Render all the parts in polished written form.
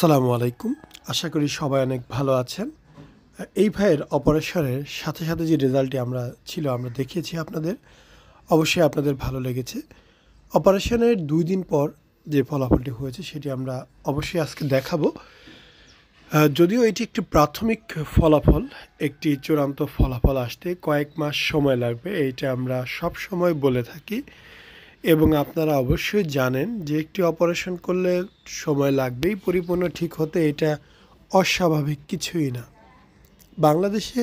আসসালামু আলাইকুম। আশা করি সবাই অনেক ভালো আছেন। এই ভাইয়ের অপারেশনের সাথে যে রেজাল্টটি আমরা দেখিয়েছি আপনাদের। অবশ্যই আপনাদের ভালো লেগেছে। অপারেশনের ২ দিন পর যে ফলাফলটি হয়েছে সেটি আমরা অবশ্যই আজকে দেখাবো। যদিও এটি একটি প্রাথমিক ফলাফল, একটি চূড়ান্ত ফলাফল আসতে কয়েক মাস সময় লাগবে। এইটা আমরা সবসময় বলে থাকি এবং আপনারা অবশ্যই জানেন যে একটি অপারেশন করলে সময় লাগবেই পরিপূর্ণ ঠিক হতে, এটা অস্বাভাবিক কিছুই না। বাংলাদেশে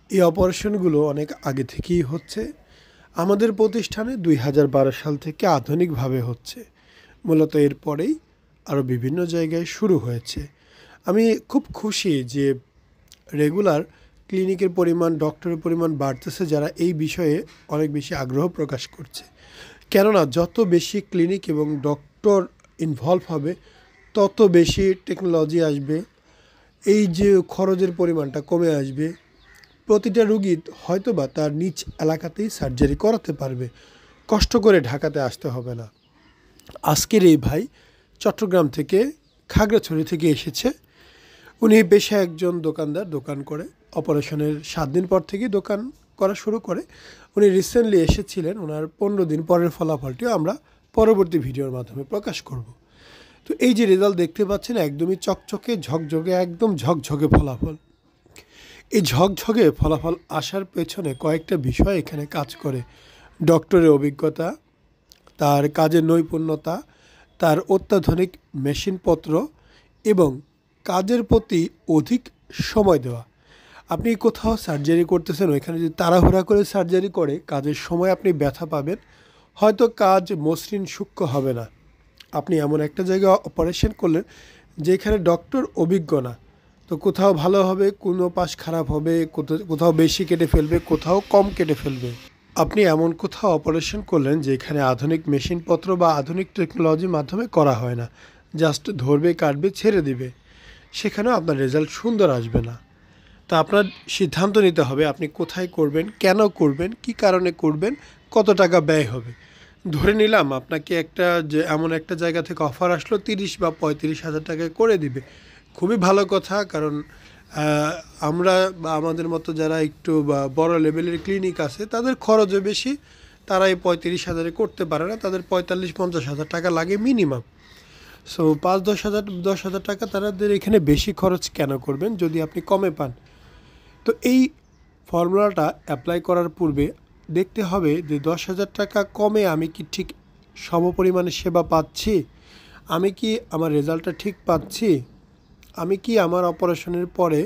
এই অপারেশনগুলো অনেক আগে থেকেই হচ্ছে। আমাদের প্রতিষ্ঠানে ২০১২ সাল থেকে আধুনিকভাবে হচ্ছে। মূলত এরপরেই আরও বিভিন্ন জায়গায় শুরু হয়েছে। আমি খুব খুশি যে রেগুলার ক্লিনিকের পরিমাণ, ডক্টরের পরিমাণ বাড়তেছে, যারা এই বিষয়ে অনেক বেশি আগ্রহ প্রকাশ করছে। কেননা যত বেশি ক্লিনিক এবং ডক্টর ইনভলভ হবে তত বেশি টেকনোলজি আসবে, এই যে খরচের পরিমাণটা কমে আসবে। প্রতিটা রুগী হয়তোবা তার নিজ এলাকাতেই সার্জারি করাতে পারবে, কষ্ট করে ঢাকাতে আসতে হবে না। আজকের এই ভাই চট্টগ্রাম থেকে, খাগড়াছড়ি থেকে এসেছে। উনি পেশায় একজন দোকানদার, দোকান করে অপারেশনের 7 দিন পর থেকেই দোকান করা শুরু করে। উনি রিসেন্টলি এসেছিলেন, ওনার 15 দিন পরের ফলাফলটিও আমরা পরবর্তী ভিডিওর মাধ্যমে প্রকাশ করব। তো এই যে রেজাল্ট দেখতে পাচ্ছেন, একদমই চকচকে ঝকঝকে, একদম ঝকঝকে ফলাফল। এই ঝকঝকে ফলাফল আসার পেছনে কয়েকটা বিষয় এখানে কাজ করে। ডক্টরের অভিজ্ঞতা, তার কাজের নৈপুণ্যতা, তার অত্যাধুনিক মেশিনপত্র এবং কাজের প্রতি অধিক সময় দেওয়া। আপনি কোথাও সার্জারি করতেছেন, ওইখানে যদি তাড়াহুড়া করে সার্জারি করে কাজের সময় আপনি ব্যথা পাবেন, হয়তো কাজ মসৃণ সূক্ষ্ম হবে না। আপনি এমন একটা জায়গায় অপারেশন করলেন যেখানে ডক্টর অভিজ্ঞ না, তো কোথাও ভালো হবে, কোনো পাশ খারাপ হবে, কোথাও বেশি কেটে ফেলবে, কোথাও কম কেটে ফেলবে। আপনি এমন কোথাও অপারেশন করলেন যেখানে আধুনিক মেশিনপত্র বা আধুনিক টেকনোলজির মাধ্যমে করা হয় না, জাস্ট ধরবে, কাটবে, ছেড়ে দিবে, সেখানেও আপনার রেজাল্ট সুন্দর আসবে না। তা আপনার সিদ্ধান্ত নিতে হবে আপনি কোথায় করবেন, কেন করবেন, কি কারণে করবেন, কত টাকা ব্যয় হবে। ধরে নিলাম আপনাকে এমন একটা জায়গা থেকে অফার আসলো 30 বা 35 হাজার টাকায় করে দিবে, খুবই ভালো কথা। কারণ আমরা বা আমাদের মতো যারা একটু বড় লেভেলের ক্লিনিক আছে তাদের খরচও বেশি, তারা এই 35 হাজারে করতে পারে না, তাদের 45-50 হাজার টাকা লাগে মিনিমাম। সো 5-10 হাজার টাকা তাদের এখানে বেশি খরচ কেন করবেন যদি আপনি কমে পান। তো এই ফর্মুলাটা অ্যাপ্লাই করার পূর্বে দেখতে হবে যে 10,000 টাকা কমে আমি কি ঠিক সমপরিমাণে সেবা পাচ্ছি, আমি কি আমার রেজাল্টটা ঠিক পাচ্ছি, আমি কি আমার অপারেশনের পরে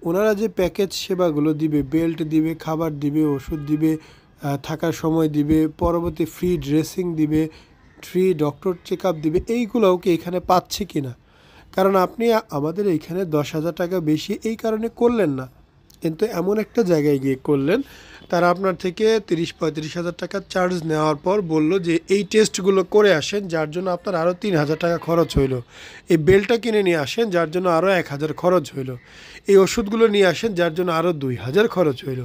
ওনারা যে প্যাকেজ সেবাগুলো দিবে, বেল্ট দিবে, খাবার দিবে, ওষুধ দিবে, থাকার সময় দিবে, পরবর্তী ফ্রি ড্রেসিং দিবে, ফ্রি ডক্টর চেক আপ দিবে, এইগুলোও কি এখানে পাচ্ছি কি না। কারণ আপনি আমাদের এইখানে 10,000 টাকা বেশি এই কারণে করলেন না, কিন্তু এমন একটা জায়গায় গিয়ে করলেন, তারা আপনার থেকে 30-35 হাজার টাকা চার্জ নেওয়ার পর বলল যে এই টেস্টগুলো করে আসেন, যার জন্য আপনার আরও 3,000 টাকা খরচ হইল। এই বেলটা কিনে নিয়ে আসেন, যার জন্য আরও 1,000 খরচ হইল। এই ওষুধগুলো নিয়ে আসেন, যার জন্য আরও 2,000 খরচ হইল।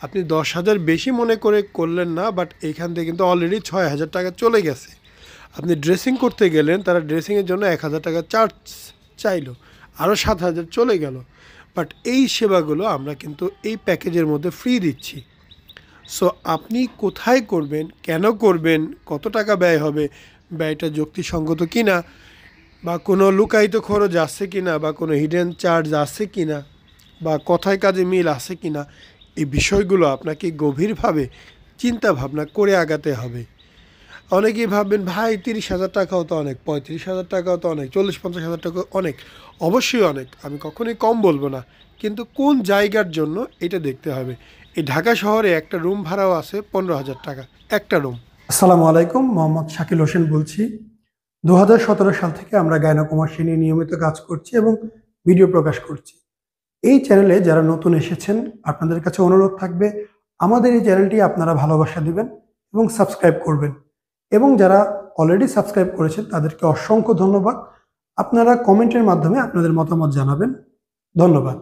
আপনি 10,000 বেশি মনে করে করলেন না, বাট এইখান থেকে কিন্তু অলরেডি 6,000 টাকা চলে গেছে। আপনি ড্রেসিং করতে গেলেন, তারা ড্রেসিংয়ের জন্য 1,000 টাকা চার্জ চাইলো, আরও 7,000 চলে গেল। বাট এই সেবাগুলো আমরা কিন্তু এই প্যাকেজের মধ্যে ফ্রি দিচ্ছি। সো আপনি কোথায় করবেন, কেন করবেন, কত টাকা ব্যয় হবে, ব্যয়টা যুক্তিসঙ্গত কিনা, বা কোনো লুকায়িত খরচ আছে কিনা, বা কোনো হিডেন চার্জ আছে কিনা, বা কথায় কাজে মিল আছে কিনা, এই বিষয়গুলো আপনাকে গভীরভাবে চিন্তা ভাবনা করে আগাতে হবে। অনেকেই ভাববেন ভাই 30,000 টাকাও তো অনেক, 35,000 টাকাও তো অনেক, 40-50 হাজার টাকা অনেক। অবশ্যই অনেক, আমি কখনোই কম বলবো না, কিন্তু কোন জায়গার জন্য এটা দেখতে হবে। এই ঢাকা শহরে একটা রুম ভাড়াও আছে 15,000 টাকা একটা রুম। আসসালামু আলাইকুম, মোহাম্মদ শাকিল হোসেন বলছি। 2017 সাল থেকে আমরা গাইনোকমার্সি নিয়ে নিয়মিত কাজ করছি এবং ভিডিও প্রকাশ করছি। এই চ্যানেলে যারা নতুন এসেছেন, আপনাদের কাছে অনুরোধ থাকবে আমাদের এই চ্যানেলটি আপনারা ভালোবাসা দিবেন এবং সাবস্ক্রাইব করবেন। এবং যারা অলরেডি সাবস্ক্রাইব করেছেন তাদেরকে অসংখ্য ধন্যবাদ। আপনারা কমেন্টের মাধ্যমে আপনাদের মতামত জানাবেন। ধন্যবাদ।